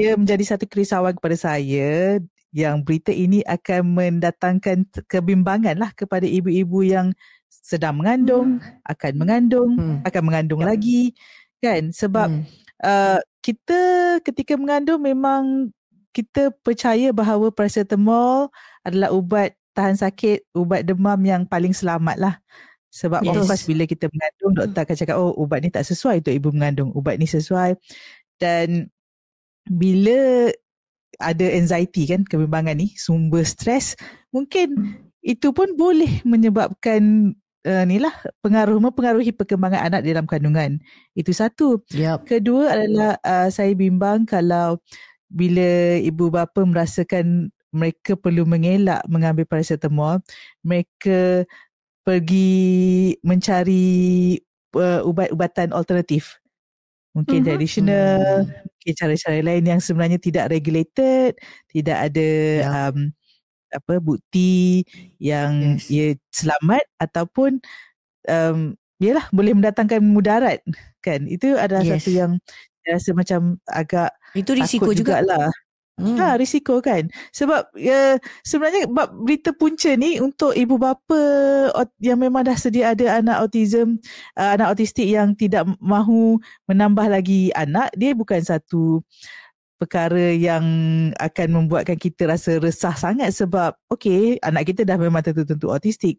ia menjadi satu kerisauan kepada saya yang berita ini akan mendatangkan kebimbangan lah kepada ibu-ibu yang sedang mengandung, akan mengandung lagi kan, sebab kita ketika mengandung memang kita percaya bahawa paracetamol adalah ubat tahan sakit, ubat demam yang paling selamat lah. Sebab of course bila kita mengandung, doktor akan cakap, oh ubat ni tak sesuai untuk ibu mengandung, ubat ni sesuai. Dan bila ada anxiety kan, kebimbangan ni, sumber stres, mungkin itu pun boleh menyebabkan mempengaruhi perkembangan anak dalam kandungan. Itu satu. Kedua adalah saya bimbang kalau bila ibu bapa merasakan mereka perlu mengelak mengambil paracetamol, mereka pergi mencari ubat-ubatan alternatif. Mungkin tradisional, mungkin cara-cara lain yang sebenarnya tidak regulated, tidak ada bukti yang ia selamat ataupun yalah boleh mendatangkan mudarat kan. Itu adalah satu yang saya rasa macam agak itu risiko takut juga jugalah. Risiko kan. Sebab sebenarnya berita punca ni untuk ibu bapa yang memang dah sedia ada anak autistik yang tidak mahu menambah lagi anak, dia bukan satu perkara yang akan membuatkan kita rasa resah sangat sebab okey, anak kita dah memang tentu autistik.